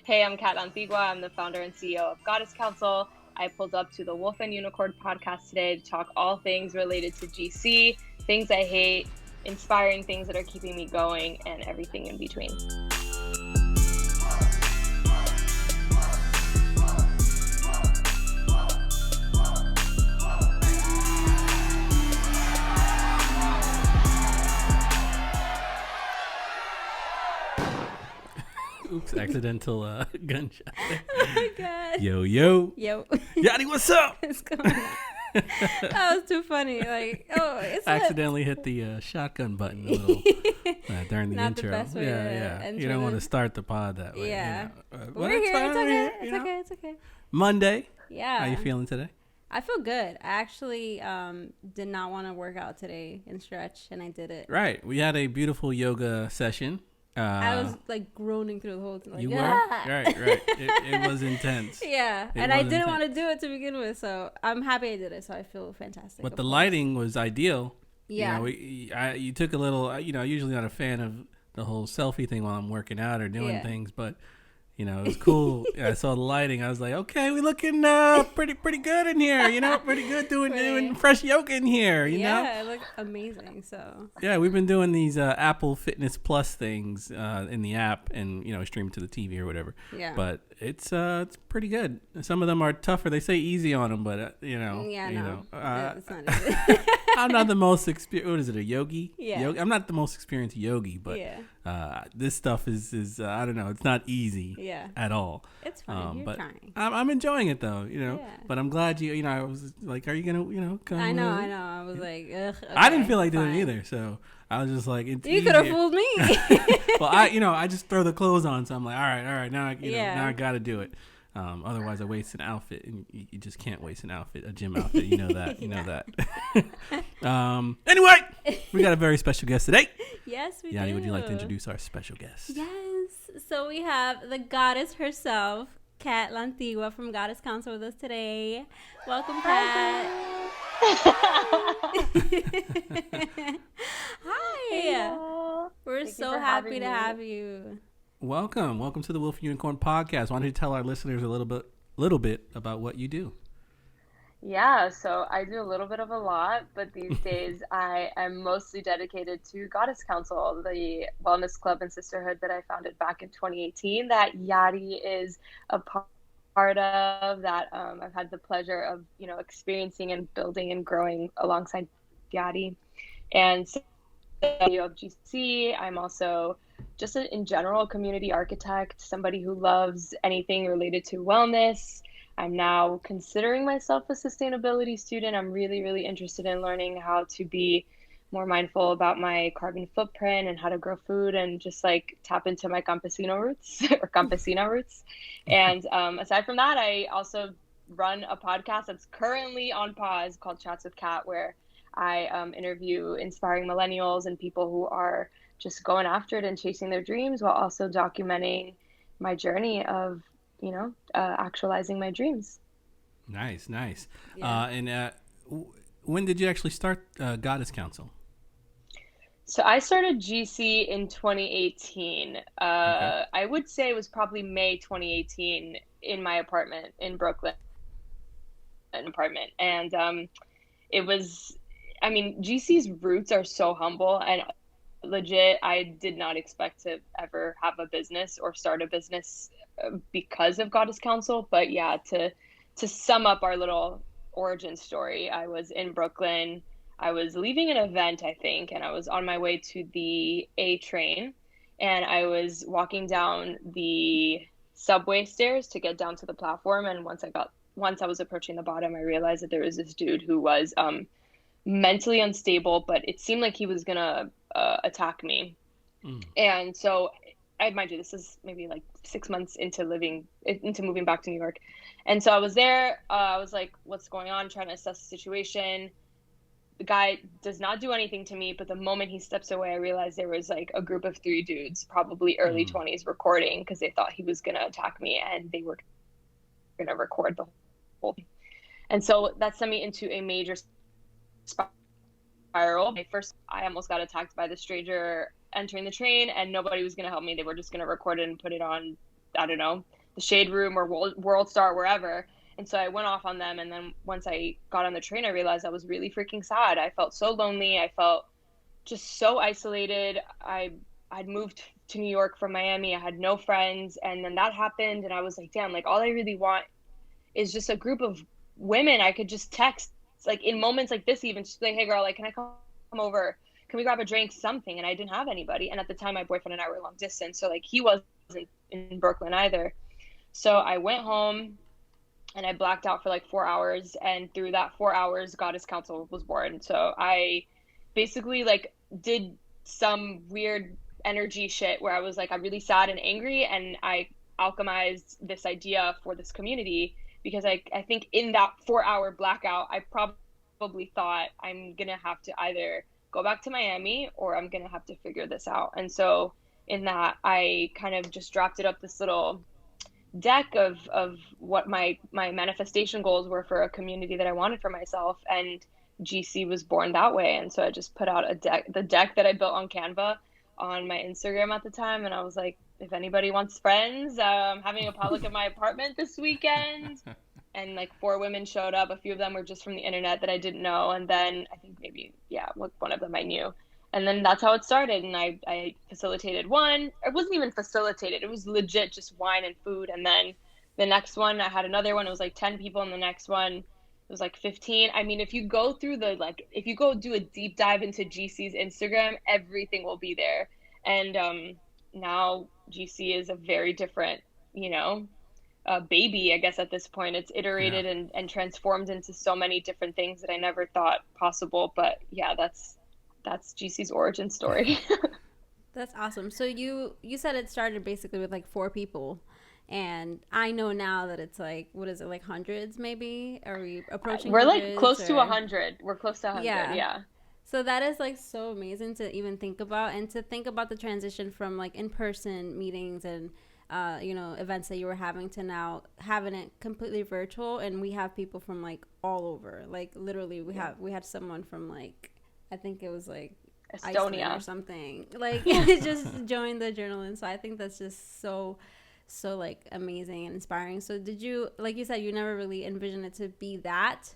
Hey, I'm Kat Lantigua. I'm the founder and CEO of Goddess Council. I pulled up to the Wolf and Unicorn podcast today to talk all things related to GC, things I hate, inspiring things that are keeping me going, and everything in between. Oops, accidental gunshot. Oh my god. Yo. Yachty, what's up? What's going on? That was too funny. It's accidentally hit the shotgun button a little during the Not intro. The best way to enter You don't want to start the pod that way. Yeah. We're here. It's okay. It's okay. Monday. Yeah. How you feeling today? I feel good. I actually did not want to work out today and stretch, and I did it. Right. We had a beautiful yoga session. I was groaning through the whole thing. You were? Right. It was intense. Yeah. And I didn't want to do it to begin with, so I'm happy I did it, so I feel fantastic. But the lighting was ideal. Yeah. You took a little, usually not a fan of the whole selfie thing while I'm working out or doing things, but it was cool. I saw the lighting. I was like, okay, we looking pretty good in here. Pretty good doing fresh yoga in here. You know? Yeah, it looked amazing. So yeah, we've been doing these Apple Fitness Plus things in the app, and stream to the TV or whatever. Yeah. But it's pretty good. Some of them are tougher. They say easy on them, but it's not easy. I'm not the most experienced. What is it? A yogi? Yeah. I'm not the most experienced yogi, but this stuff is I don't know. It's not easy. Yeah. At all. It's fine. You're but trying. I'm enjoying it though. But I'm glad I was like, are you gonna come? I know. I was like, ugh. Okay, I didn't feel like doing it either, so I was just like, it's you could have fooled me. Well, I just throw the clothes on, so I'm like, all right, now I got to do it. Otherwise, I waste an outfit, and you just can't waste an outfit, a gym outfit. You know that. You know that. Anyway, we got a very special guest today. Yes, we do. Yanni, would you like to introduce our special guest? Yes. So we have the goddess herself, Kat Lantigua from Goddess Council with us today. Welcome, Kat. Hi. Hello. We're so happy to have you. Welcome to the Wolf Unicorn podcast. Why don't you tell our listeners a little bit about what you do? Yeah, so I do a little bit of a lot, but these days I am mostly dedicated to Goddess Council, the wellness club and sisterhood that I founded back in 2018 that Yachty is a part of, that I've had the pleasure of, experiencing and building and growing alongside Yachty. And so of GC, I'm also just in general community architect, somebody who loves anything related to wellness. I'm now considering myself a sustainability student. I'm really, really interested in learning how to be more mindful about my carbon footprint and how to grow food and just tap into my campesino roots or campesina roots. And aside from that, I also run a podcast that's currently on pause called Chats with Kat, where I interview inspiring millennials and people who are just going after it and chasing their dreams while also documenting my journey of actualizing my dreams. Nice. Yeah. And when did you actually start Goddess Council? So I started GC in 2018. Okay. I would say it was probably May 2018 in my apartment in Brooklyn. And it was, GC's roots are so humble, and legit, I did not expect to ever have a business or start a business because of Goddess Council. But yeah, to sum up our little origin story, I was in Brooklyn. I was leaving an event, I think, and I was on my way to the A train, and I was walking down the subway stairs to get down to the platform. And once I was approaching the bottom, I realized that there was this dude who was mentally unstable, but it seemed like he was gonna attack me. And so, mind you, this is maybe 6 months into moving back to New York. And so I was there. I was like, what's going on? Trying to assess the situation. The guy does not do anything to me, but the moment he steps away, I realized there was a group of 3 dudes, probably early 20s, recording because they thought he was going to attack me, and they were going to record the whole thing. And so that sent me into a major spiral. First, I almost got attacked by the stranger entering the train, and nobody was going to help me. They were just going to record it and put it on, I don't know, the Shade Room or World Star, wherever. And so I went off on them. And then once I got on the train, I realized I was really freaking sad. I felt so lonely. I felt just so isolated. I'd moved to New York from Miami. I had no friends. And then that happened. And I was like, damn, like all I really want is just a group of women I could just text, like in moments like this, even just like, hey girl, like, can I come over? Can we grab a drink? Something. And I didn't have anybody. And at the time, my boyfriend and I were long distance. So like he wasn't in Brooklyn either. So I went home and I blacked out for like 4 hours. And through that 4 hours, Goddess Council was born. So I basically like did some weird energy shit where I was like, I'm really sad and angry. And I alchemized this idea for this community because I think in that 4 hour blackout, I probably thought I'm going to have to either go back to Miami or I'm going to have to figure this out. And so in that, I kind of just drafted up this little deck of what my manifestation goals were for a community that I wanted for myself. And GC was born that way. And so I just put out the deck that I built on Canva on my Instagram at the time. And I was like, if anybody wants friends, I'm having a potluck at my apartment this weekend. And like 4 women showed up. A few of them were just from the internet that I didn't know. And then I think maybe, yeah, one of them I knew. And then that's how it started. And I facilitated one. It wasn't even facilitated. It was legit just wine and food. And then the next one, I had another one. It was like 10 people. And the next one, it was like 15. I mean, if you go through if you go do a deep dive into GC's Instagram, everything will be there. And now GC is a very different, baby, I guess at this point. It's iterated and transformed into so many different things that I never thought possible. But yeah, that's GC's origin story. That's awesome. So you said it started basically with like 4 people, and I know now that it's like, what is it, like hundreds maybe? Are we approaching? We're like close to 100. We're close to 100. Yeah. So that is like so amazing to even think about, and to think about the transition from like in-person meetings and events that you were having to now having it completely virtual. And we have people from like all over, like literally we had someone from like, I think it was like Estonia Iceland or something, like just joined the journal. And so I think that's just so like amazing and inspiring. So did you, like you said, you never really envisioned it to be that,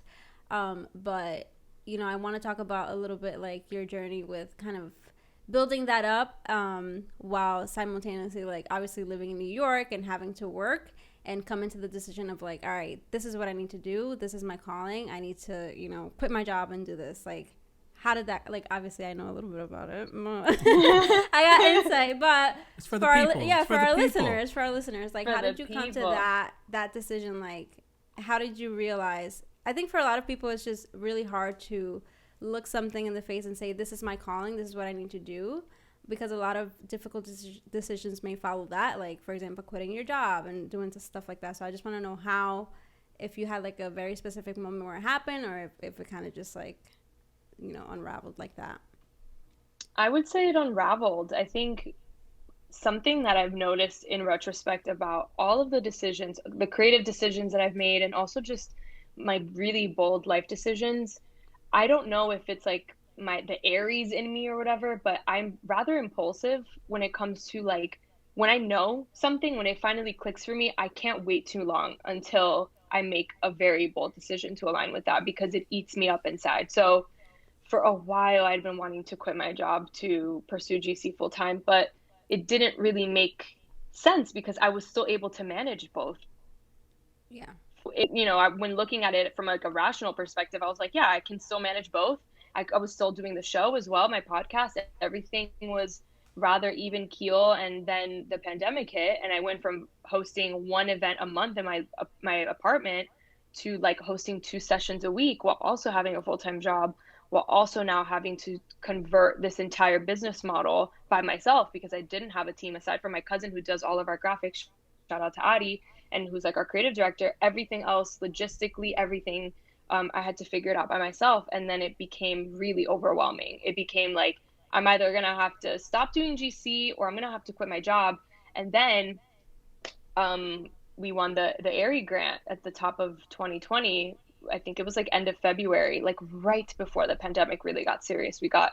but I want to talk about a little bit like your journey with kind of building that up, while simultaneously like obviously living in New York and having to work, and come into the decision of like, all right, this is what I need to do, this is my calling, I need to quit my job and do this. Like, how did that, like, obviously I know a little bit about it. I got insight, but it's for our listeners, like, how did you come to that decision? Like, how did you realize? I think for a lot of people it's just really hard to look something in the face and say, this is my calling, this is what I need to do, because a lot of difficult decisions may follow that, like for example quitting your job and doing stuff like that. So I just want to know how, if you had like a very specific moment where it happened, or if it kind of just like unraveled like that. I would say it unraveled. I think something that I've noticed in retrospect about all of the decisions, the creative decisions that I've made, and also just my really bold life decisions, I don't know if it's like the Aries in me or whatever, but I'm rather impulsive when it comes to like, when I know something, when it finally clicks for me, I can't wait too long until I make a very bold decision to align with that, because it eats me up inside. So for a while, I'd been wanting to quit my job to pursue GC full time, but it didn't really make sense because I was still able to manage both. Yeah. When looking at it from like a rational perspective, I was like, yeah, I can still manage both. I was still doing the show as well, my podcast, everything was rather even keel. And then the pandemic hit, and I went from hosting one event a month in my apartment to like hosting 2 sessions a week, while also having a full-time job, while also now having to convert this entire business model by myself, because I didn't have a team aside from my cousin who does all of our graphics. Shout out to Adi, and who's like our creative director. Everything else, logistically, everything, I had to figure it out by myself. And then it became really overwhelming. It became like, I'm either going to have to stop doing GC or I'm going to have to quit my job. And then we won the ARI grant at the top of 2020. I think it was like end of February, like right before the pandemic really got serious. We got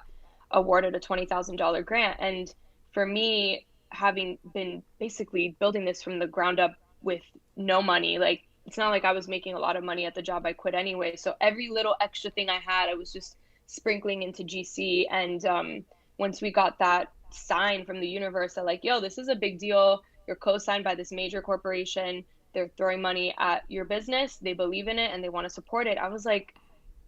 awarded a $20,000 grant. And for me, having been basically building this from the ground up with no money. Like, it's not like I was making a lot of money at the job I quit anyway. So every little extra thing I had, I was just sprinkling into GC. And once we got that sign from the universe that, like, yo, this is a big deal. You're co-signed by this major corporation. They're throwing money at your business. They believe in it and they want to support it. I was like,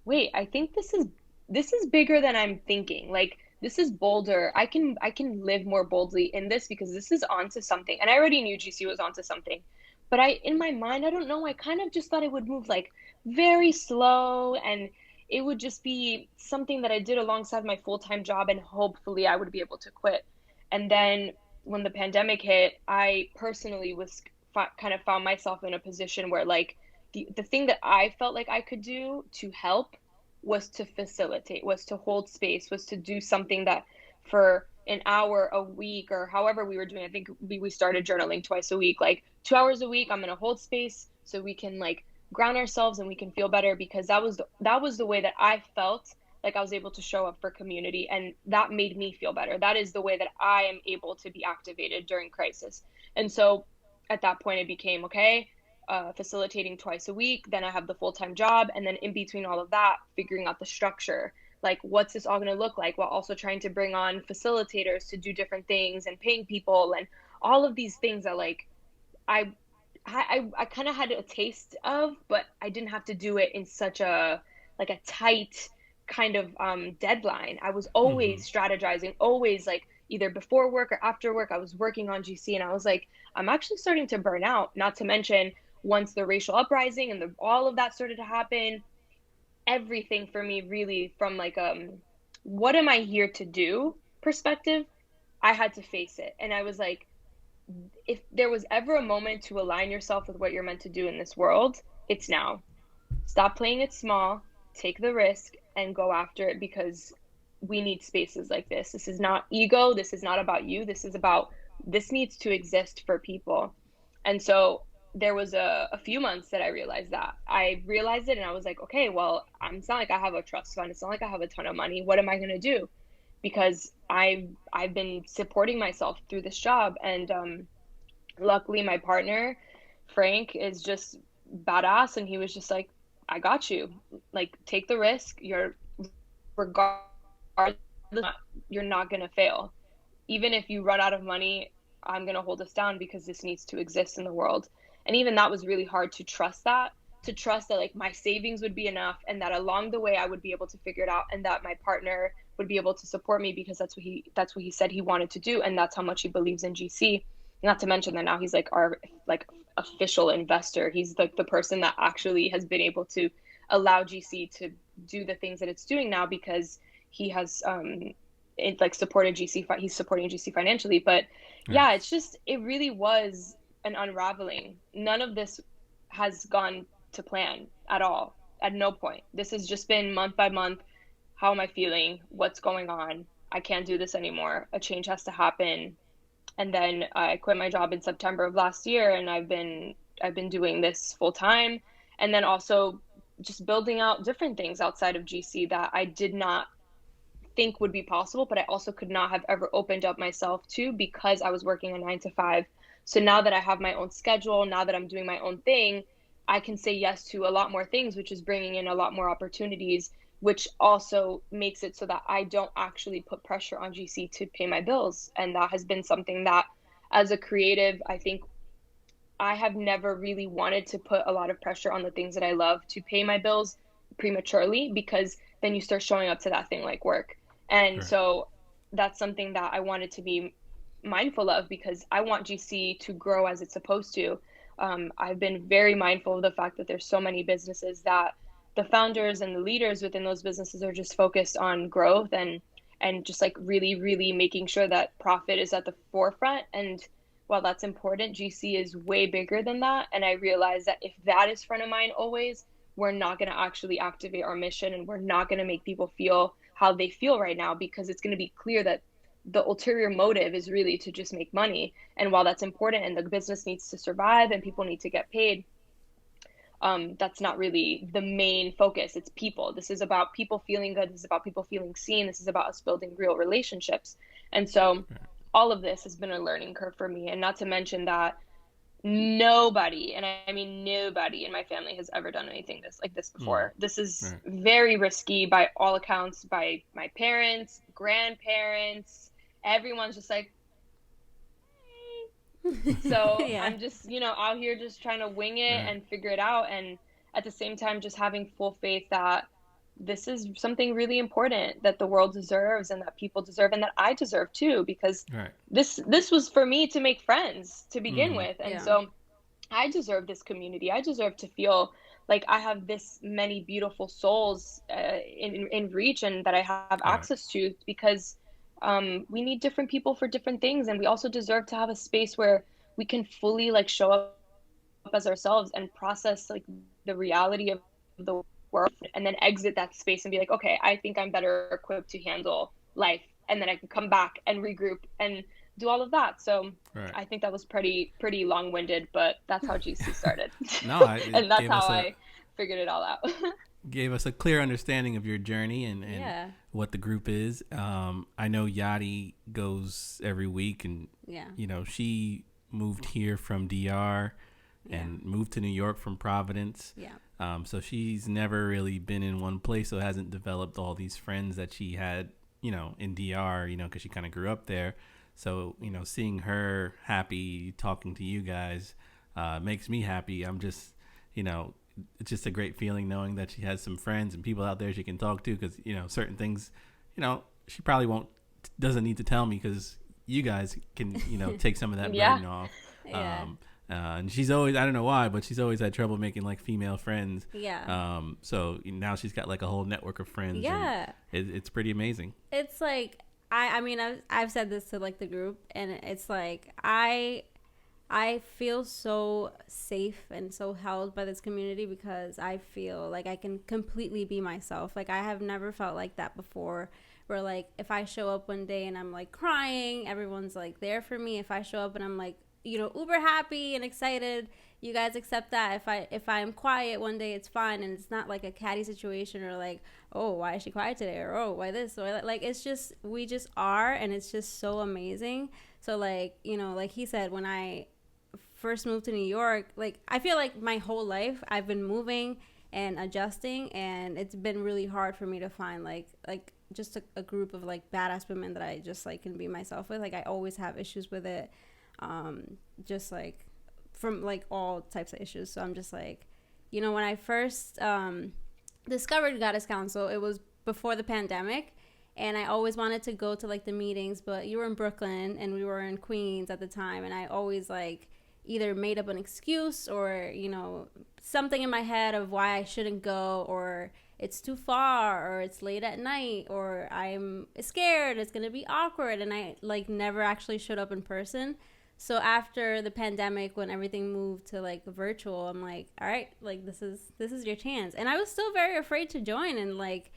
wait, I think this is bigger than I'm thinking. Like, this is bolder. I can live more boldly in this because this is onto something. And I already knew GC was onto something. But in my mind, I don't know, I kind of just thought it would move like very slow, and it would just be something that I did alongside my full-time job, and hopefully I would be able to quit. And then when the pandemic hit, I personally was kind of found myself in a position where, like, the thing that I felt like I could do to help was to facilitate, was to hold space, was to do something that for an hour a week or however we were doing. I think we started journaling twice a week, like 2 hours a week. I'm going to hold space so we can like ground ourselves and we can feel better, because that was the way that I felt like I was able to show up for community, and that made me feel better. That is the way that I am able to be activated during crisis. And so at that point it became okay, facilitating twice a week. Then I have the full-time job. And then in between all of that, figuring out the structure, like what's this all going to look like, while also trying to bring on facilitators to do different things and paying people and all of these things that, like, I I kind of had a taste of, but I didn't have to do it in such a like a tight kind of deadline. I was Mm-hmm. always strategizing, always like either before work or after work. I was working on GC, and I was like, I'm actually starting to burn out. Not to mention, once the racial uprising and all of that started to happen, everything for me really from like what am I here to do perspective, I had to face it. And I was like, if there was ever a moment to align yourself with what you're meant to do in this world, it's now. Stop playing it small, take the risk, and go after it, because we need spaces like this. This is not ego. This is not about you. This needs to exist for people. And so there was a few months that I realized that. I realized it and I was like, okay, well, it's not like I have a trust fund. It's not like I have a ton of money. What am I going to do? Because I've been supporting myself through this job. And luckily my partner Frank is just badass, and he was just like, I got you, like, take the risk. You're regardless, you're not going to fail. Even if you run out of money, I'm going to hold us down because this needs to exist in the world. And even that was really hard to trust, that like my savings would be enough, and that along the way I would be able to figure it out, and that my partner would be able to support me, because that's what he said he wanted to do, and that's how much he believes in GC. Not to mention that now he's like our like official investor. He's like the person that actually has been able to allow GC to do the things that it's doing now, because he has like supported GC. He's supporting GC financially. But yeah, Nice. it really was an unraveling. None of this has gone to plan at all. At no point. This has just been month by month. How am I feeling? What's going on? I can't do this anymore. A change has to happen. And then I quit my job in September of last year, and I've been doing this full time, and then also just building out different things outside of GC that I did not think would be possible, but I also could not have ever opened up myself to, because I was working a 9 to 5. So now that I have my own schedule, now that I'm doing my own thing, I can say yes to a lot more things, which is bringing in a lot more opportunities, which also makes it so that I don't actually put pressure on GC to pay my bills. And that has been something that, as a creative, I think I have never really wanted to put a lot of pressure on the things that I love to pay my bills prematurely, because then you start showing up to that thing like work. And Correct. so that's something that I wanted to be mindful of, because I want GC to grow as it's supposed to. I've been very mindful of the fact that there's so many businesses that the founders and the leaders within those businesses are just focused on growth, and just like really, really making sure that profit is at the forefront. And while that's important, GC is way bigger than that. And I realize that if that is front of mind always, we're not going to actually activate our mission, and we're not going to make people feel how they feel right now, because it's going to be clear that the ulterior motive is really to just make money. And while that's important and the business needs to survive and people need to get paid, that's not really the main focus. It's people. This is about people feeling good. This is about people feeling seen. This is about us building real relationships. And so all of this has been a learning curve for me. And not to mention that Nobody, and I mean nobody in my family has ever done anything like this Mm, before. This is right. very risky by all accounts, by my parents, grandparents. Everyone's just like, so Yeah. I'm just, out here just trying to wing it Right. and figure it out. And at the same time, just having full faith that this is something really important that the world deserves and that people deserve and that I deserve too, because Right. this was for me to make friends to begin Mm-hmm. with. And Yeah. so I deserve this community. I deserve to feel like I have this many beautiful souls in reach and that I have Right. access to because we need different people for different things, and we also deserve to have a space where we can fully like show up as ourselves and process like the reality of the world, and then exit that space and be like, okay, I think I'm better equipped to handle life, and then I can come back and regroup and do all of that. So Right. I think that was pretty long-winded, but that's how GC started. No, And it that's how I figured it all out. gave us a clear understanding of your journey and Yeah. what the group is. I know Yadi goes every week, and Yeah. she moved here from DR Yeah. and moved to New York from Providence. Yeah. So she's never really been in one place, so hasn't developed all these friends that she had, in DR, because she kind of grew up there. So, seeing her happy talking to you guys makes me happy. I'm just, it's just a great feeling knowing that she has some friends and people out there she can talk to because, certain things, she probably doesn't need to tell me because you guys can, take some of that Yeah. burden off. Yeah. And she's always, I don't know why, but she's always had trouble making like female friends. Yeah. So now she's got like a whole network of friends. Yeah. And it's pretty amazing. It's like I mean I've said this to like the group, and it's like I feel so safe and so held by this community because I feel like I can completely be myself. Like I have never felt like that before, where like if I show up one day and I'm like crying, everyone's like there for me. If I show up and I'm like, uber happy and excited, you guys accept that. If I'm quiet one day, it's fine, and it's not like a catty situation or like, oh, why is she quiet today, or oh, why this, or like it's just we just are, and it's just so amazing. So like like he said, when I first moved to New York, like I feel like my whole life I've been moving and adjusting, and it's been really hard for me to find like just a group of like badass women that I just like can be myself with. Like I always have issues with it, just like from like all types of issues. So I'm just like, when I first discovered Goddess Council, it was before the pandemic, and I always wanted to go to like the meetings, but you were in Brooklyn and we were in Queens at the time, and I always like either made up an excuse or something in my head of why I shouldn't go, or it's too far, or it's late at night, or I'm scared it's gonna be awkward, and I like never actually showed up in person. So after the pandemic, when everything moved to like virtual, I'm like, all right, like this is your chance. And I was still very afraid to join, and like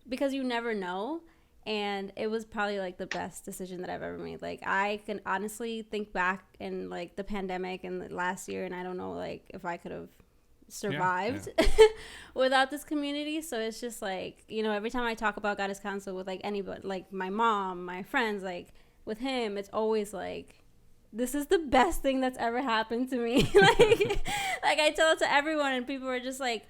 because you never know. And it was probably like the best decision that I've ever made. Like I can honestly think back in like the pandemic and the last year, and I don't know like if I could have survived without this community. So it's just like, every time I talk about Goddess Council with like anybody, like my mom, my friends, like with him, it's always like, this is the best thing that's ever happened to me. like I tell it to everyone, and people are just like,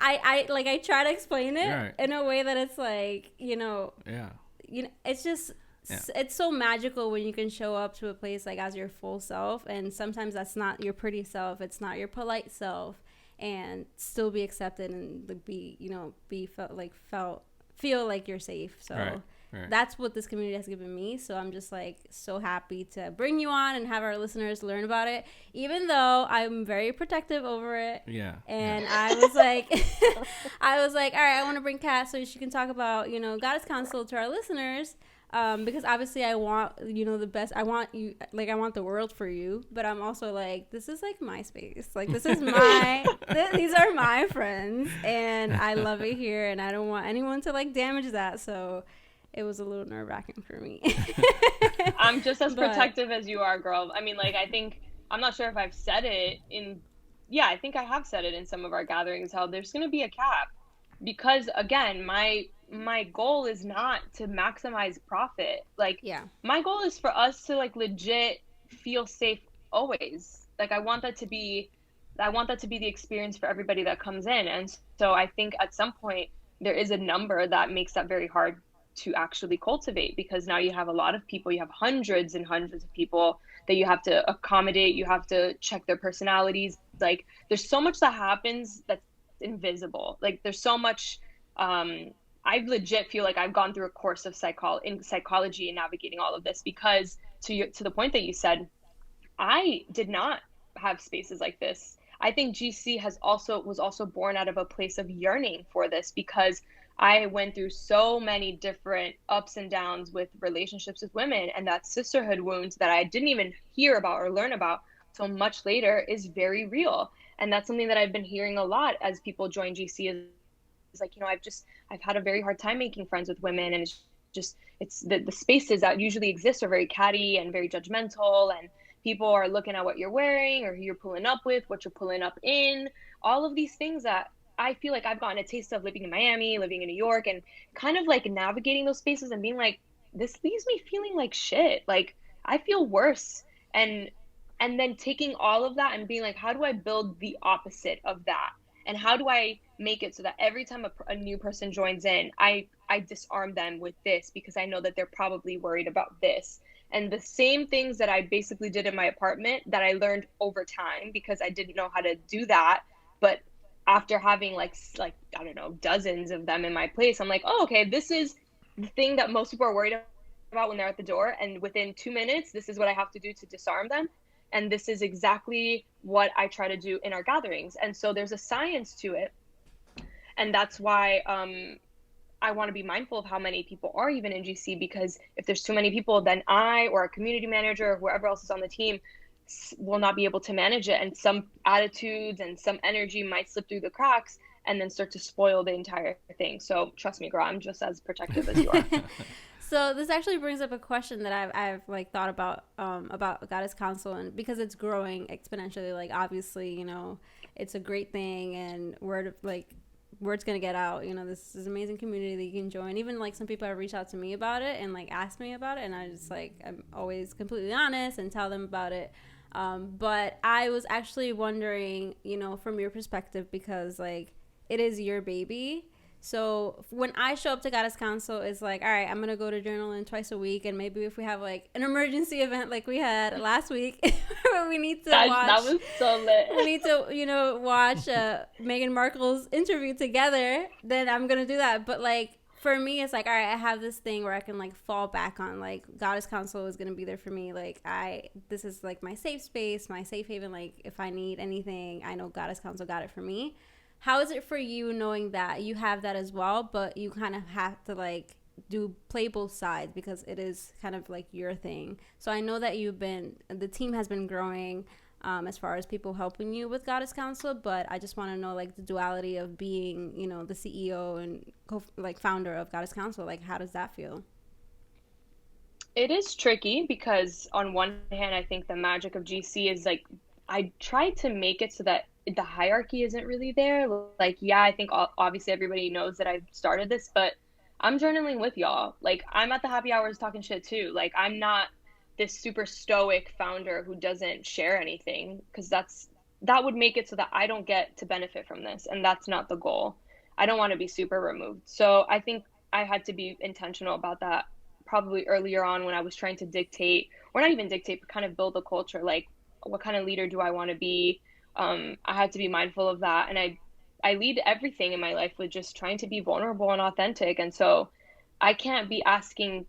I try to explain it in a way that it's like, it's just, it's so magical when you can show up to a place like as your full self, and sometimes that's not your pretty self, it's not your polite self, and still be accepted and be, feel like you're safe. So that's what this community has given me. So I'm just like so happy to bring you on and have our listeners learn about it, even though I'm very protective over it. And I was like all right, I want to bring Kat so she can talk about Goddess Council to our listeners, because obviously I want the best. I want you, like I want the world for you, but I'm also like, this is like my space, like this is my these are my friends, and I love it here, and I don't want anyone to like damage that. So it was a little nerve-wracking for me. I'm just as protective as you are, girl. I mean, like, I think, I'm not sure if I've said it I think I have said it in some of our gatherings, how there's going to be a cap. Because, again, my goal is not to maximize profit. Like, my goal is for us to, like, legit feel safe always. Like I want that to be the experience for everybody that comes in. And so I think at some point there is a number that makes that very hard to actually cultivate, because now you have a lot of people, you have hundreds and hundreds of people that you have to accommodate, you have to check their personalities. Like there's so much that happens that's invisible. Like there's so much I legit feel like I've gone through a course of psychology and navigating all of this, because to the point that you said, I did not have spaces like this. I think GC was also born out of a place of yearning for this, because I went through so many different ups and downs with relationships with women, and that sisterhood wound that I didn't even hear about or learn about so much later is very real. And that's something that I've been hearing a lot as people join GC is like, I've had a very hard time making friends with women, and it's the spaces that usually exist are very catty and very judgmental, and people are looking at what you're wearing or who you're pulling up with, what you're pulling up in, all of these things that I feel like I've gotten a taste of living in Miami, living in New York, and kind of like navigating those spaces and being like, this leaves me feeling like shit. Like I feel worse. And then taking all of that and being like, how do I build the opposite of that? And how do I make it so that every time a new person joins in, I disarm them with this, because I know that they're probably worried about this. And the same things that I basically did in my apartment that I learned over time, because I didn't know how to do that. But after having like I don't know, dozens of them in my place, I'm like, oh, okay, this is the thing that most people are worried about when they're at the door. And within 2 minutes, this is what I have to do to disarm them. And this is exactly what I try to do in our gatherings. And so there's a science to it. And that's why I want to be mindful of how many people are even in GC, because if there's too many people, then I or a community manager or whoever else is on the team will not be able to manage it. And some attitudes and some energy might slip through the cracks and then start to spoil the entire thing. So trust me, girl, I'm just as protective as you are. So this actually brings up a question that I've like thought about Goddess Council, and because it's growing exponentially, like obviously, it's a great thing, and word's gonna get out. This is an amazing community that you can join. Even like some people have reached out to me about it and like asked me about it, and I'm always completely honest and tell them about it. But I was actually wondering, from your perspective, because like it is your baby. So when I show up to Goddess Council, it's like, all right, I'm going to go to journaling twice a week. And maybe if we have like an emergency event like we had last week, we need to watch. That was so lit. We need to, watch Meghan Markle's interview together. Then I'm going to do that. But like, for me, it's like, all right, I have this thing where I can like fall back on, like Goddess Council is going to be there for me. Like this is like my safe space, my safe haven. Like if I need anything, I know Goddess Council got it for me. How is it for you knowing that you have that as well, but you kind of have to like play both sides, because it is kind of like your thing. So I know that the team has been growing as far as people helping you with Goddess Council, but I just want to know like the duality of being, the CEO and founder of Goddess Council. Like, how does that feel? It is tricky, because on one hand, I think the magic of GC is like, I try to make it so that the hierarchy isn't really there. Like, yeah, I think obviously everybody knows that I've started this, but I'm journaling with y'all. Like, I'm at the happy hours talking shit too. Like, I'm not this super stoic founder who doesn't share anything, because that would make it so that I don't get to benefit from this, and that's not the goal. I don't want to be super removed. So I think I had to be intentional about that probably earlier on, when I was trying to dictate, or not even dictate, but kind of build a culture. Like, what kind of leader do I want to be? I had to be mindful of that. And I lead everything in my life with just trying to be vulnerable and authentic. And so I can't be asking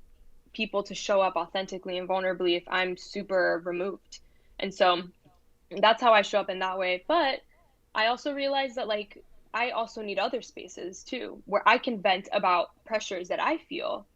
people to show up authentically and vulnerably if I'm super removed. And so that's how I show up in that way. But I also realized that like, I also need other spaces too, where I can vent about pressures that I feel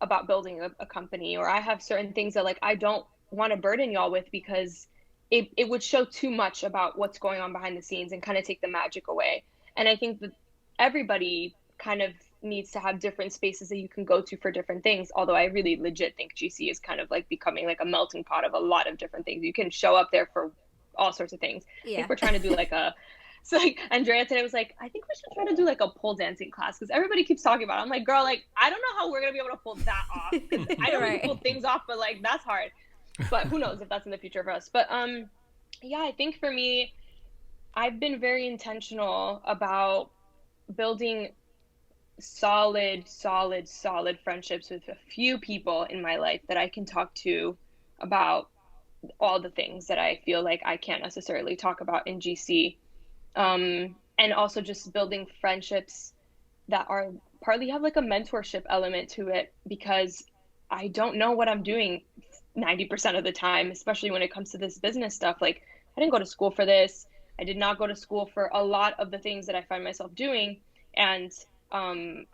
about building a company, or I have certain things that like, I don't want to burden y'all with, because it would show too much about what's going on behind the scenes and kind of take the magic away. And I think that everybody kind of needs to have different spaces that you can go to for different things. Although I really legit think GC is kind of like becoming like a melting pot of a lot of different things. You can show up there for all sorts of things. Yeah. I think we're trying to do like so like Andrea today was like, I think we should try to do like a pole dancing class, because everybody keeps talking about it. I'm like, girl, like, I don't know how we're going to be able to pull that off. I know we can pull things off, but like, that's hard. But who knows if that's in the future for us. But Yeah, I think for me, I've been very intentional about building solid friendships with a few people in my life that I can talk to about all the things that I feel like I can't necessarily talk about in GC. And also just building friendships that are partly have like a mentorship element to it because I don't know what I'm doing 90% of the time, especially when it comes to this business stuff. Like, I didn't go to school for this. I did not go to school for a lot of the things that I find myself doing. And um,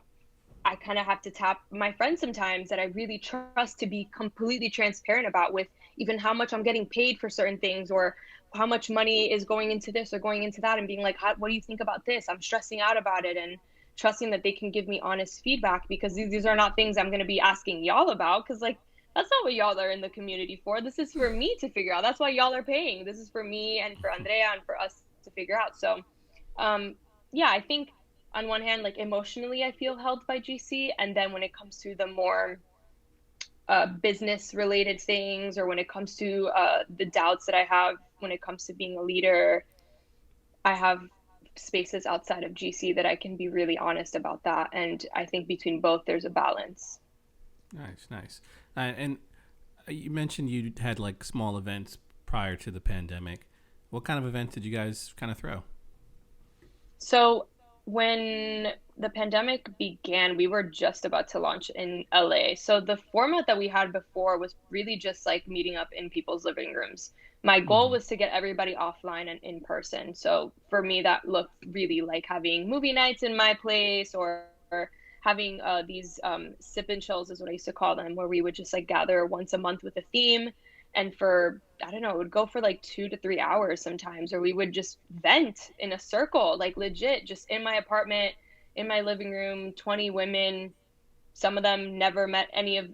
I kind of have to tap my friends sometimes that I really trust to be completely transparent about with even how much I'm getting paid for certain things or how much money is going into this or going into that and being like, what do you think about this? I'm stressing out about it and trusting that they can give me honest feedback because these are not things I'm going to be asking y'all about because like that's not what y'all are in the community for. This is for me to figure out. That's why y'all are paying. This is for me and for Andrea and for us to figure out. So, um, yeah, I think on one hand, like emotionally, I feel held by GC. And then when it comes to the more business related things, or when it comes to the doubts that I have when it comes to being a leader, I have spaces outside of GC that I can be really honest about that. And I think between both, there's a balance. Nice, nice. And you mentioned you had like small events prior to the pandemic. What kind of events did you guys kind of throw? So when the pandemic began, we were just about to launch in LA. So the format that we had before was really just like meeting up in people's living rooms. My goal Mm-hmm. was to get everybody offline and in person. So for me, that looked really like having movie nights in my place or having these sip and chills is what I used to call them, where we would just like gather once a month with a theme. And for, I don't know, it would go for like 2 to 3 hours sometimes, or we would just vent in a circle, like legit, just in my apartment, in my living room, 20 women. Some of them never met any of,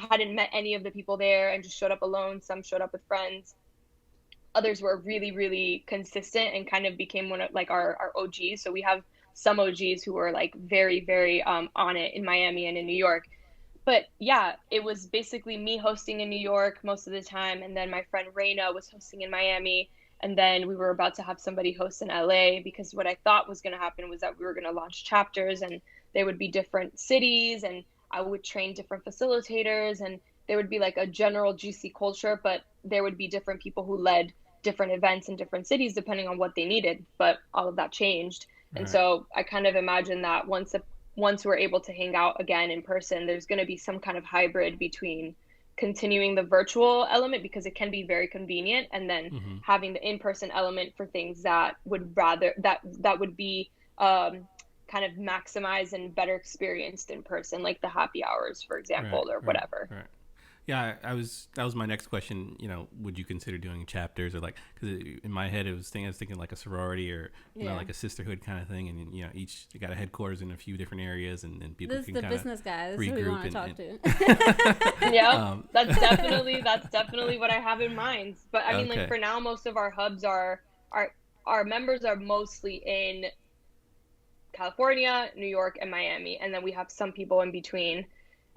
hadn't met any of the people there and just showed up alone. Some showed up with friends. Others were really consistent and kind of became one of like our OGs. So we have some OGs who were like very on it in Miami and in New York. But yeah, it was basically me hosting in New York most of the time, and then my friend Reina was hosting in Miami, and then we were about to have somebody host in LA because what I thought was going to happen was that we were going to launch chapters, and they would be different cities, and I would train different facilitators, and there would be like a general GC culture, but there would be different people who led different events in different cities depending on what they needed. But all of that changed, and Right. so I kind of imagine that once we're able to hang out again in person, there's going to be some kind of hybrid between continuing the virtual element because it can be very convenient and then Mm-hmm. having the in-person element for things that would rather that would be kind of maximized and better experienced in person, like the happy hours, for Right. example, or Right. whatever. Right. Yeah, I was. That was my next question. You know, would you consider doing chapters or like? Because in my head, I was thinking like a sorority or Yeah. like a sisterhood kind of thing, and each got a headquarters in a few different areas, and people This is can the kind of business guy. This is who we regroup want to talk Yep, to. um, that's definitely what I have in mind. But I mean, like okay. for now, most of our hubs are our members are mostly in California, New York, and Miami. And then we have some people in between.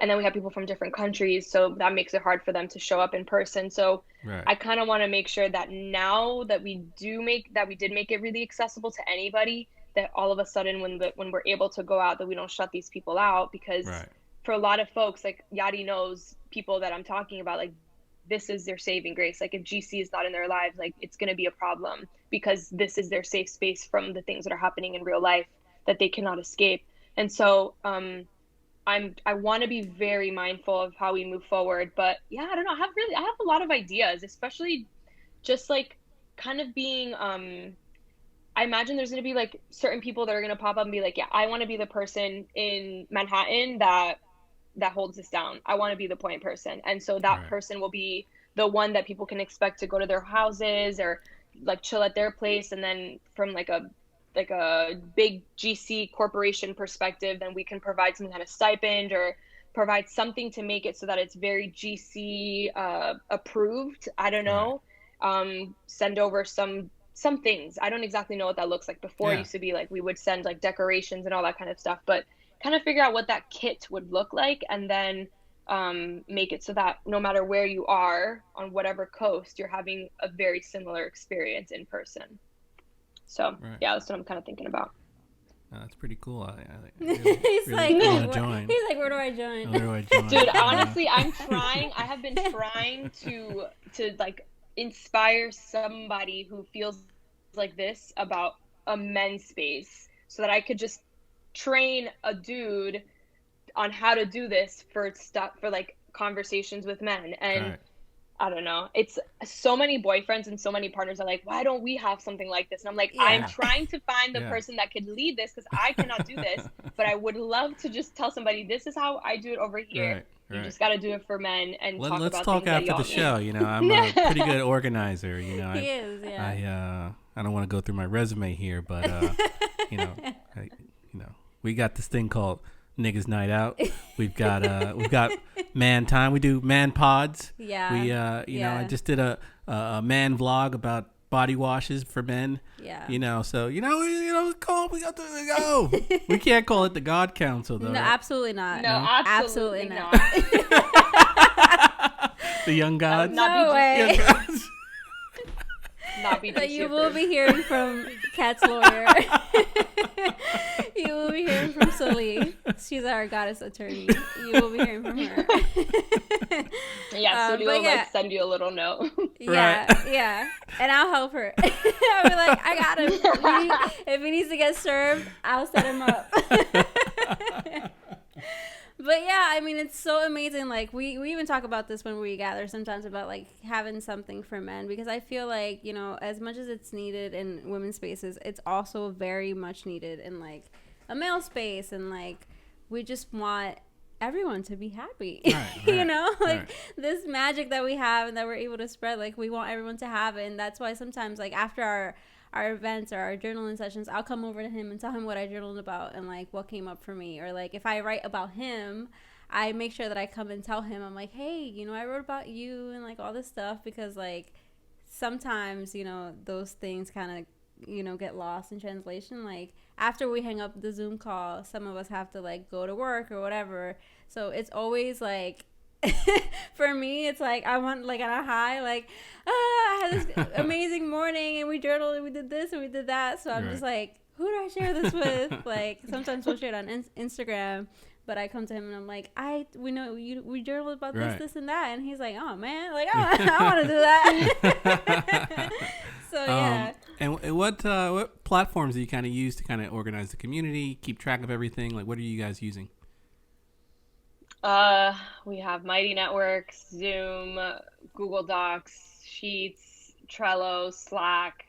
And then we have people from different countries. So that makes it hard for them to show up in person. So Right. I kind of want to make sure that now that we did make it really accessible to anybody, that all of a sudden when we're able to go out, that we don't shut these people out because Right. for a lot of folks, like Yadi knows people that I'm talking about, like this is their saving grace. Like if GC is not in their lives, like it's going to be a problem because this is their safe space from the things that are happening in real life that they cannot escape. And so I want to be very mindful of how we move forward. But yeah, I don't know. I have a lot of ideas, especially just like kind of being I imagine there's going to be like certain people that are going to pop up and be like, yeah, I want to be the person in Manhattan that holds this down. I want to be the point person. And so that Right. person will be the one that people can expect to go to their houses or like chill at their place. And then from like a big GC corporation perspective, then we can provide some kind of stipend or provide something to make it so that it's very GC approved. I don't Right. know. Send over some things. I don't exactly know what that looks like. Before it Yeah. used to be like we would send like decorations and all that kind of stuff, but kind of figure out what that kit would look like and then make it so that no matter where you are on whatever coast, you're having a very similar experience in person. So Right. yeah, that's what I'm kind of thinking about. That's pretty cool. I really, He's really like, want to join. he's like, where do I join? Where do I join? Dude, honestly, I'm trying. I have been trying to like inspire somebody who feels like this about a men's space, so that I could just train a dude on how to do this for stuff, for like conversations with men. And Right. I don't know. It's so many boyfriends and so many partners are like, why don't we have something like this? And I'm like, I'm Yeah. trying to find the Yeah. person that could lead this, because I cannot do this. But I would love to just tell somebody, this is how I do it over here. Right. You Right. just got to do it for men and talk Let's about talk things that after y'all the need. show. You know, I'm a pretty good organizer. You know, He is, yeah. I don't want to go through my resume here, but you know, we got this thing called Niggas Night Out. We've got man time. We do man pods. Yeah. We you know, I just did a man vlog about body washes for men. Yeah. You know, so we got to go. We can't call it the God Council though. No, right? absolutely not. No, absolutely not. The young gods. No way. Young gods. Not be But you will be hearing from Kat's lawyer. You will be hearing from Sully. She's our goddess attorney. You will be hearing from her. Yeah, so but we'll yeah. like send you a little note. Yeah, yeah. And I'll help her. I'll be like, I got him. If he needs to get served, I'll set him up. But yeah, I mean, it's so amazing. Like, we even talk about this when we gather sometimes about, like, having something for men. Because I feel like, you know, as much as it's needed in women's spaces, it's also very much needed in, like, a male space. And, like, we just want everyone to be happy. Right, You know? Like, right. this magic that we have and that we're able to spread, like, we want everyone to have it. And that's why sometimes, like, after our events or our journaling sessions, I'll come over to him and tell him what I journaled about and like what came up for me. Or like if I write about him, I make sure that I come and tell him, I'm like, hey, you know, I wrote about you and like all this stuff, because like sometimes, you know, those things kind of, you know, get lost in translation. Like after we hang up the Zoom call, some of us have to like go to work or whatever. So it's always like, for me, it's like I want like on a high, like I had this amazing morning and we journaled and we did this and we did that. So I'm Right. just like, who do I share this with? Like sometimes we'll share it on Instagram, but I come to him and I'm like, we know we journaled about this, Right. this and that, and he's like, oh man, like I want to do that. So yeah. And what platforms do you kind of use to kind of organize the community, keep track of everything? Like, what are you guys using? We have Mighty Networks, Zoom, Google Docs, Sheets, Trello, Slack.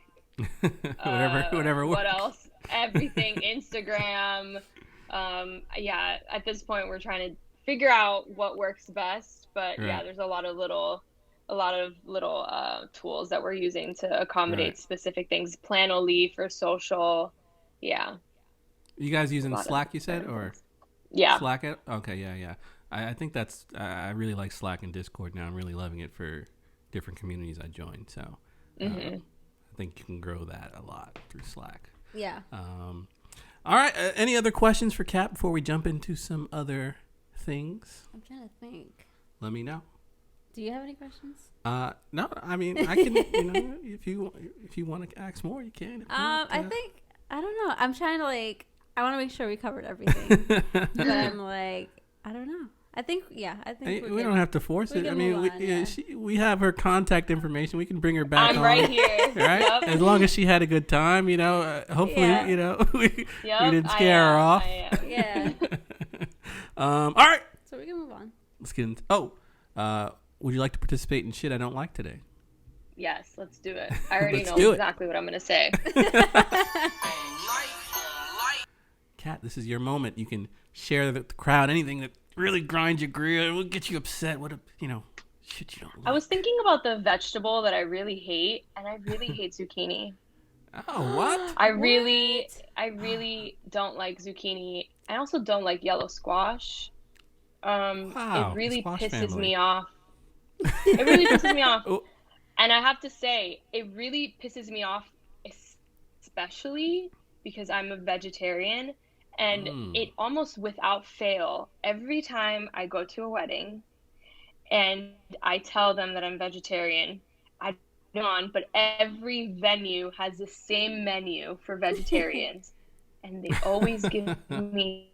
whatever works. What else? Everything. Instagram. Yeah, at this point we're trying to figure out what works best, but yeah, Right. there's a lot of little tools that we're using to accommodate Right. specific things. Planoly for social. Yeah. You guys using A lot of Slack, you said, different or things. Yeah. Slack? Okay, yeah. I think that's I really like Slack and Discord now. I'm really loving it for different communities I joined. So I think you can grow that a lot through Slack. Yeah. All right. Any other questions for Kat before we jump into some other things? I'm trying to think. Let me know. Do you have any questions? No. I mean, I can. If you want to ask more, you can. If not, I think I don't know. I'm trying to like. I want to make sure we covered everything, but I'm like, I don't know. I think we're we good. don't have to force We it. I can mean, move on, yeah. we have her contact information. We can bring her back. I'm on, right here. Right? Yep. As long as she had a good time, hopefully, Yeah. we Yep, didn't scare her off. I am. Yeah. All right. So we can move on. Let's get into. Would you like to participate in shit I don't like today? Yes, let's do it. I already Let's know do it. exactly what I'm going to say. Kat, this is your moment. You can share with the crowd anything that really grinds your gear, will get you upset. Shit you don't like. I was thinking about the vegetable that I really hate, and I really hate zucchini. Oh, what? I really don't like zucchini. I also don't like yellow squash. Wow, It really squash pisses family. me off. It really pisses me off. Oh. And I have to say, it really pisses me off, especially because I'm a vegetarian. And it almost without fail, every time I go to a wedding and I tell them that I'm vegetarian, I on, but every venue has the same menu for vegetarians, and they always give me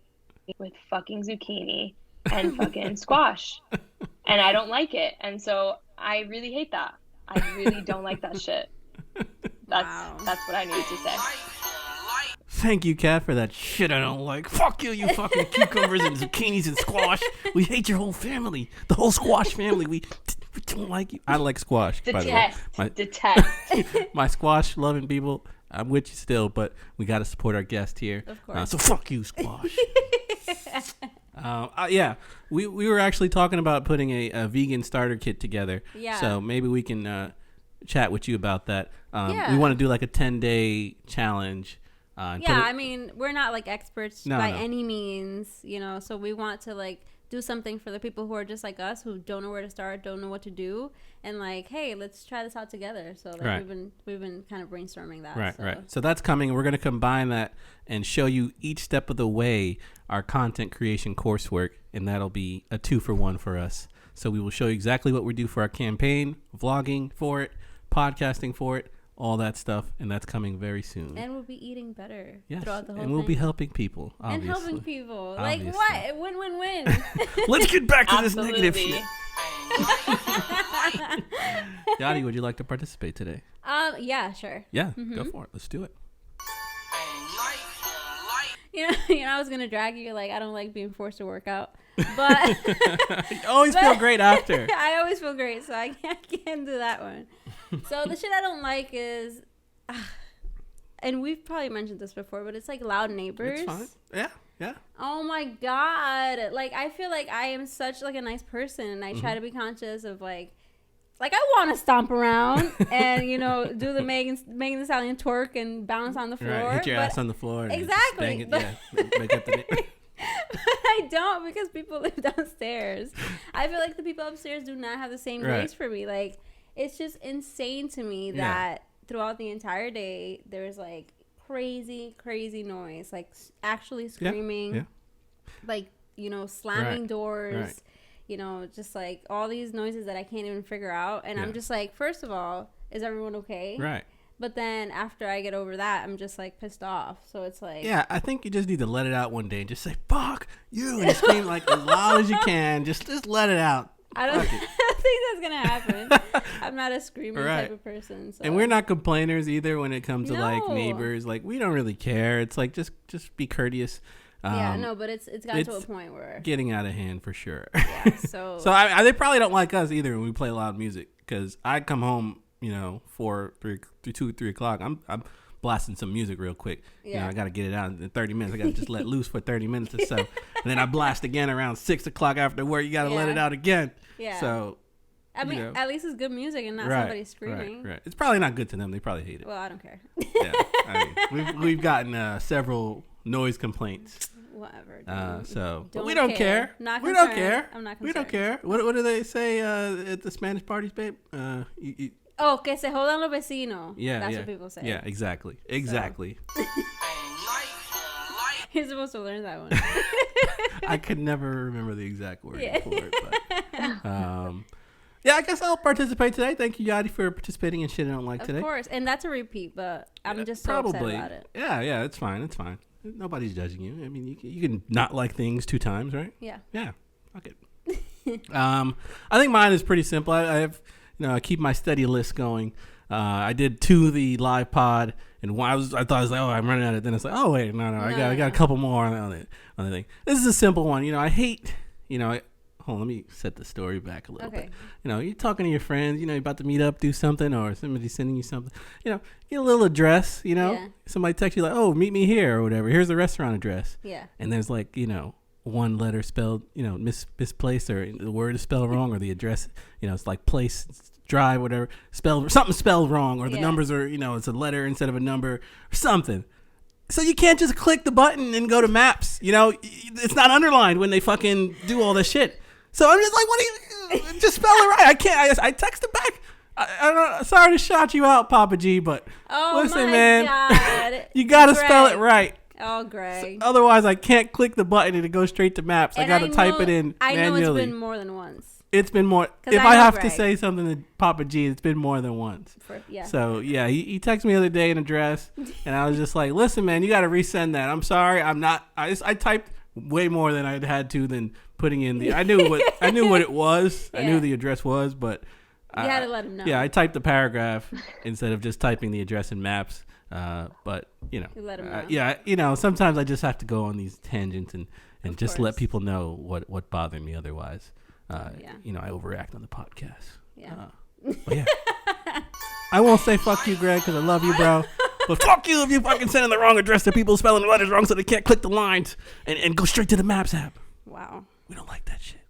with fucking zucchini and fucking squash, and I don't like it, and so I really hate that. I really don't like that shit. That's what I need to say. Thank you, Kat, for that shit I don't like. Fuck you, you fucking cucumbers and zucchinis and squash. We hate your whole family. The whole squash family. We don't like you. I like squash, by the way. Detest. My squash loving people, I'm with you still, but we got to support our guest here. Of course. So fuck you, squash. Yeah, we were actually talking about putting a vegan starter kit together. Yeah. So maybe we can chat with you about that. Yeah. We want to do like a 10-day challenge. I mean, we're not like experts by any means, you know, so we want to like do something for the people who are just like us, who don't know where to start, don't know what to do, and like, hey, let's try this out together. So like we've been kind of brainstorming that. Right. So that's coming. We're going to combine that and show you each step of the way our content creation coursework, and that'll be a 2-for-1 for us. So we will show you exactly what we do for our campaign, vlogging for it, podcasting for it, all that stuff, and that's coming very soon. And we'll be eating better throughout the whole thing. And we'll be helping people, obviously. And helping people. Obviously. Like, what? Win. Let's get back to this negative shit. Yadi, would you like to participate today? Yeah, sure. Yeah, go for it. Let's do it. You know, I was going to drag you, like, I don't like being forced to work out. But you always feel great after. I always feel great, so I can't do that one. So the shit I don't like is, and we've probably mentioned this before, but it's like loud neighbors. It's fine. Yeah. Oh my God. Like, I feel like I am such like a nice person, and I try to be conscious of like I want to stomp around and, you know, do the Megan Thee Stallion twerk and bounce on the floor. Right. Hit your ass on the floor. Exactly. It, make up the But I don't, because people live downstairs. I feel like the people upstairs do not have the same grace for me. Like, it's just insane to me that throughout the entire day, there's like crazy noise, like actually screaming, like, you know, slamming doors, you know, just like all these noises that I can't even figure out. And I'm just like, first of all, is everyone okay? Right. But then after I get over that, I'm just like pissed off. So it's like, yeah, I think you just need to let it out one day and just say "fuck you" and scream like as loud as you can. Just let it out. I don't think that's gonna happen. I'm not a screaming type of person. So. And we're not complainers either when it comes to like neighbors. Like, we don't really care. It's like just be courteous. But it's gotten to a point where getting out of hand for sure. Yeah, so they probably don't like us either when we play loud music, because I come home, you know, 2-3 o'clock. I'm blasting some music real quick. Yeah. You know, I got to get it out in 30 minutes. I got to just let loose for 30 minutes or so. And then I blast again around 6 o'clock after work. You got to let it out again. Yeah. So, I mean, at least it's good music and not somebody screaming. Right. It's probably not good to them. They probably hate it. Well, I don't care. Yeah. I mean, we've gotten several noise complaints. Whatever. But we don't care. Not we concerned. don't care. I'm not concerned. We don't care. What do they say at the Spanish parties, babe? Que se jodan los vecinos. Yeah, that's what people say. Yeah, exactly. So. You're supposed to learn that one. I could never remember the exact word for it, but I guess I'll participate today. Thank you, Yadi, for participating in Shit I Don't Like today. Of course, and that's a repeat, but I'm just so upset about it. Yeah, it's fine. Nobody's judging you. I mean, you can not like things 2 times, right? Yeah. Yeah. Fuck it. I think mine is pretty simple. I keep my study list going. I did 2 the live pod, and I thought I was like, oh, I'm running out of it. Then it's like, oh wait, no, I got a couple more on the thing. This is a simple one. You know, I hate. You know, hold on, let me set the story back a little bit. You know, you're talking to your friends. You know, you're about to meet up, do something, or somebody's sending you something. You know, get a little address. You know, somebody texts you like, oh, meet me here or whatever. Here's the restaurant address. Yeah. And there's like, you know, one letter spelled, you know, misplaced, or the word is spelled wrong, or the address, you know, it's like place, drive, whatever, something spelled wrong, or the numbers are, you know, it's a letter instead of a number or something. So you can't just click the button and go to maps. You know, it's not underlined when they fucking do all this shit. So I'm just like, what do you, just spell it right. I can't, I texted back. I don't, sorry to shout you out, Papa G, but listen, man, God. you got to spell it right. Oh, Greg. Otherwise, I can't click the button and it goes straight to maps. I got to type it in manually. I know it's been more than once. It's been more. If I have to say something to Papa G, it's been more than once. So yeah, he texted me the other day an address, and I was just like, "Listen, man, you got to resend that. I'm sorry, I'm not. I typed way more than I'd had to than putting in the. I knew what it was. Yeah. I knew the address was, but you had to let him know. Yeah, I typed the paragraph instead of just typing the address in Maps. But you let him know. Yeah, sometimes I just have to go on these tangents and just let people know what bothered me otherwise. I overact on the podcast. Yeah. Yeah. I won't say fuck you, Greg, because I love you, bro. But fuck you if you fucking sending the wrong address to people spelling the letters wrong so they can't click the lines and go straight to the Maps app. Wow. We don't like that shit.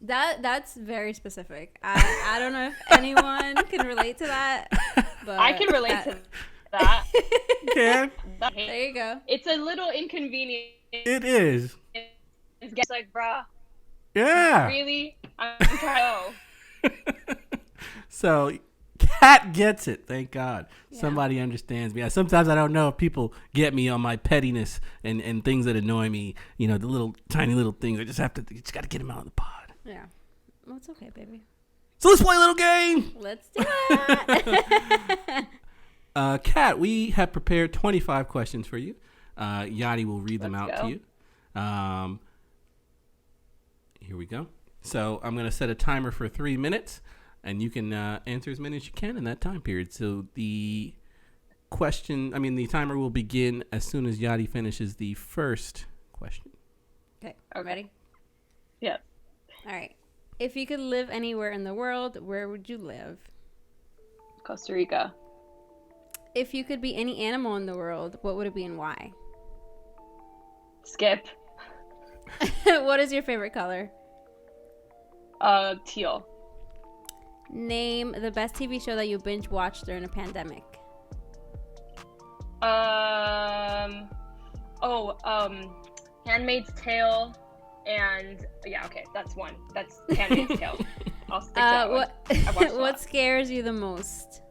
That's very specific. I don't know if anyone can relate to that. But I can relate to that. Can? There you go. It's a little inconvenient. It is. It's like, bruh. Yeah. Really? I'm trying to. So, Kat gets it. Thank God. Yeah. Somebody understands me. Sometimes I don't know if people get me on my pettiness and things that annoy me. You know, the little tiny little things. I just got to get them out of the pod. Yeah. Well, it's okay, baby. So let's play a little game. Let's do it. Kat, we have prepared 25 questions for you. Yadi will read them out to you. Here we go. So I'm going to set a timer for 3 minutes, and you can answer as many as you can in that time period. So the timer will begin as soon as Yadi finishes the first question. Okay. Ready? Yeah. All right. If you could live anywhere in the world, where would you live? Costa Rica. If you could be any animal in the world, what would it be and why? Skip. What is your favorite color? Teal. Name the best TV show that you binge watched during a pandemic. Handmaid's Tale, and that's one. That's Handmaid's Tale. I'll stick to that one. What scares you the most?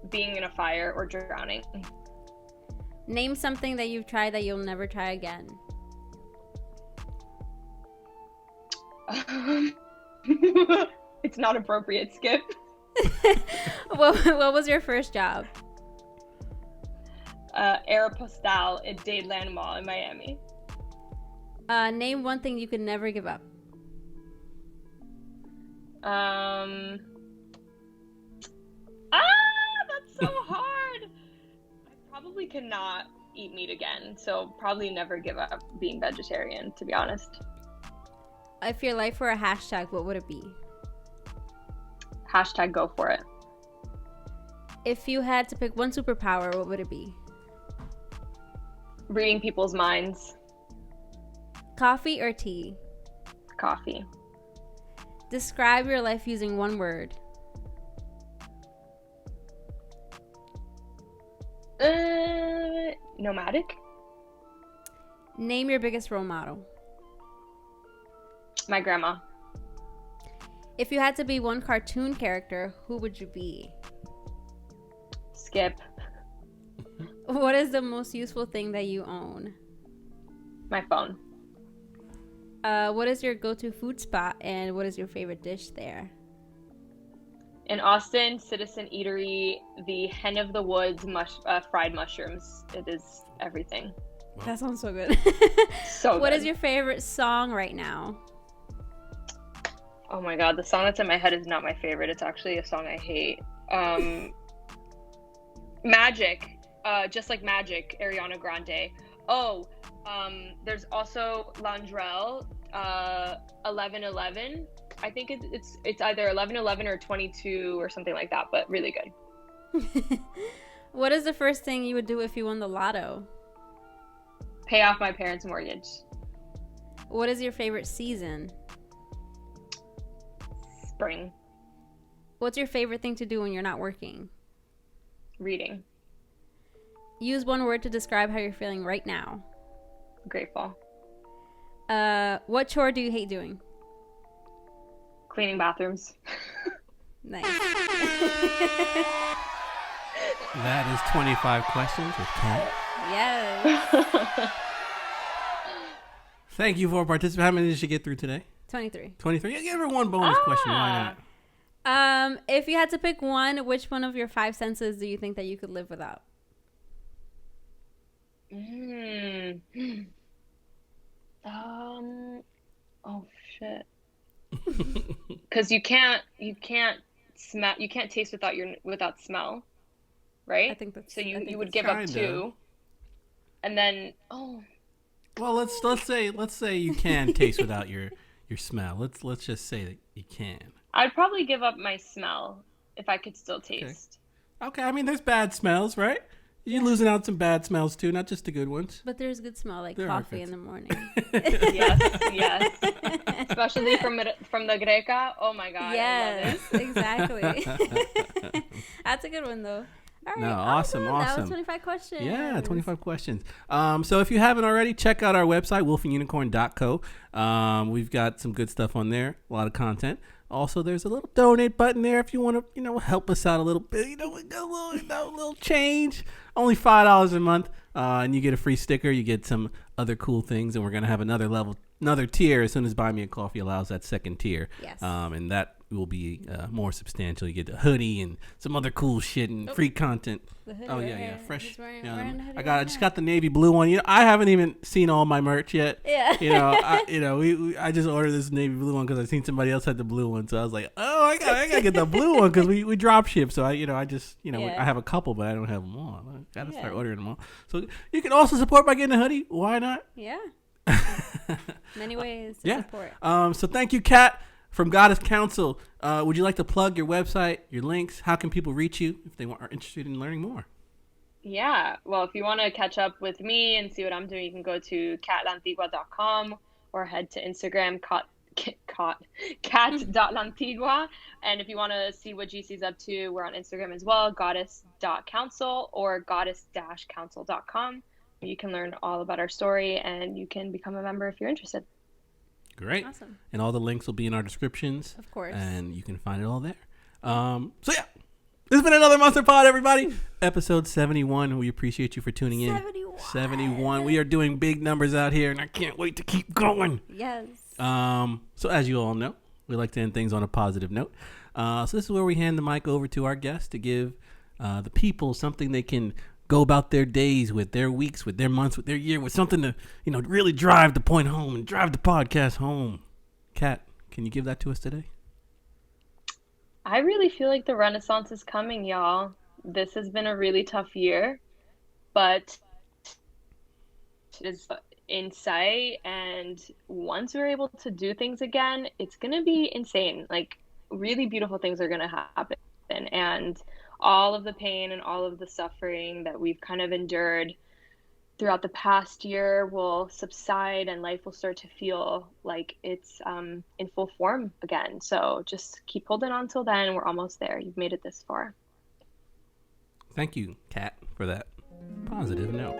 Being in a fire or drowning. Name something that you've tried that you'll never try again. It's not appropriate. Skip. What was your first job? Aeropostale at Dadeland Mall in Miami. Name one thing you could never give up. That's so hard. I probably cannot eat meat again, so probably never give up being vegetarian, to be honest. If your life were a hashtag, what would it be? Hashtag go for it. If you had to pick one superpower, what would it be? Reading people's minds. Coffee or tea? Coffee. Describe your life using one word. Nomadic. Name your biggest role model. My grandma. If you had to be one cartoon character, who would you be? Skip. What is the most useful thing that you own? My phone. What is your go-to food spot, and what is your favorite dish there? In Austin, Citizen Eatery, the Hen of the Woods fried mushrooms. It is everything. Wow. That sounds so good. So good. What is your favorite song right now? Oh my god, the song that's in my head is not my favorite. It's actually a song I hate. Magic. Just like Magic, Ariana Grande. There's also Landrell, 1111. I think it's either 1111 or 22 or something like that, but really good. What is the first thing you would do if you won the lotto? Pay off my parents' mortgage. What is your favorite season? Spring. What's your favorite thing to do when you're not working? Reading. Use one word to describe how you're feeling right now. Grateful. What chore do you hate doing? Cleaning bathrooms. Nice. That is 25 questions with Kat. Yes. Thank you for participating. How many did she get through today? 23. 23. Yeah, give her one bonus question. Why not? If you had to pick one, which one of your 5 senses do you think that you could live without? Oh shit. Because you can't smell, you can't taste without smell, right? I think that's. So I think you would that's give Kinda. up 2, and then Well, let's say you can taste without your smell. Let's just say that you can. I'd probably give up my smell if I could still taste. Okay, I mean, there's bad smells, right? You're losing out some bad smells too, not just the good ones. But there's good smell, like There are coffee good in the morning. Yes. Especially from the Greca. Oh my god. Yes, I love exactly. That's a good one though. All right, No, awesome. That was 25 questions. Yeah, 25 questions. So if you haven't already, check out our website, wolfandunicorn.co. We've got some good stuff on there, a lot of content. Also, there's a little donate button there if you want to, help us out a little bit. We got a little change. Only $5 a month, and you get a free sticker. You get some other cool things, and we're gonna have another tier as soon as Buy Me a Coffee allows that second tier. Yes. And that will be more substantial. You get the hoodie and some other cool shit and free content. Oh yeah, fresh. He's wearing a hoodie I just got the navy blue one. I haven't even seen all my merch yet. Yeah. I just ordered this navy blue one because I seen somebody else had the blue one, so I was like, oh, I gotta get the blue one because we drop ship. So I have a couple, but I don't have them all. I gotta start ordering them all. So you can also support by getting a hoodie. Why not? Yeah. Many ways to support. So thank you, Kat from Goddess Council. Would you like to plug your website, your links? How can people reach you if they are interested in learning more? Yeah. Well, if you want to catch up with me and see what I'm doing, you can go to catlantigua.com or head to Instagram, cat.lantigua. And if you want to see what GC's up to, we're on Instagram as well, goddess.council or goddess-council.com. You can learn all about our story and you can become a member if you're interested. Great. Awesome. And all the links will be in our descriptions. Of course. And you can find it all there. So yeah, this has been another Monster Pod, everybody. Episode 71. We appreciate you for tuning in. 71. We are doing big numbers out here, and I can't wait to keep going. Yes. So as you all know, we like to end things on a positive note. So this is where we hand the mic over to our guests to give the people something they can go about their days with, their weeks with, their months with, their year with, something to, really drive the point home and drive the podcast home. Kat, can you give that to us today? I really feel like the Renaissance is coming, y'all. This has been a really tough year, but it is in sight. And once we're able to do things again, it's going to be insane. Like, really beautiful things are going to happen. And all of the pain and all of the suffering that we've kind of endured throughout the past year will subside and life will start to feel like it's in full form again. So just keep holding on till then. We're almost there. You've made it this far. Thank you, Kat, for that positive note.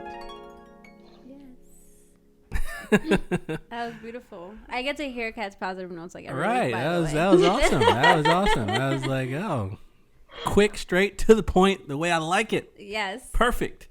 That was beautiful. I get to hear Kat's positive notes like every week, by the way. That was awesome. That was awesome. I was like, oh, quick, straight to the point, the way I like it. Yes. Perfect.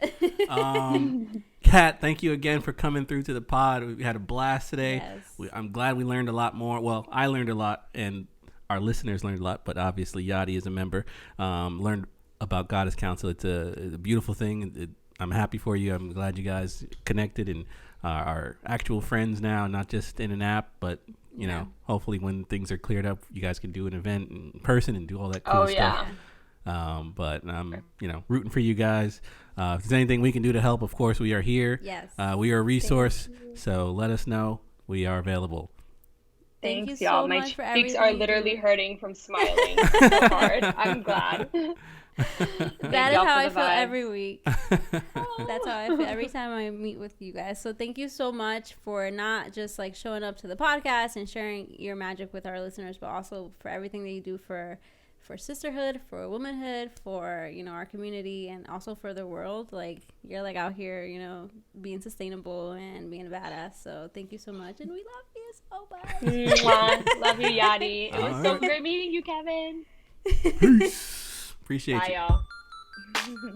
Kat, thank you again for coming through to the pod. We had a blast today. Yes. I'm glad we learned a lot more. Well, I learned a lot, and our listeners learned a lot, but obviously Yadi is a member. Learned about Goddess Council. It's a beautiful thing. I'm happy for you. I'm glad you guys connected and are actual friends now, not just in an app, but hopefully when things are cleared up, you guys can do an event in person and do all that cool stuff. But I'm, rooting for you guys. If there's anything we can do to help, of course, we are here. Yes. We are a resource, so let us know. We are available. Thanks, y'all. So my cheeks are literally hurting from smiling so hard. I'm glad. That is how I feel every week. That's how I feel every time I meet with you guys. So thank you so much for not just like showing up to the podcast and sharing your magic with our listeners, but also for everything that you do for sisterhood, for womanhood, for our community, and also for the world. Like, you're like out here being sustainable and being a badass. So thank you so much, and we love you so much. Love you, Yadi. It was so great meeting you, Kevin. Peace. Appreciate you. Bye, y'all.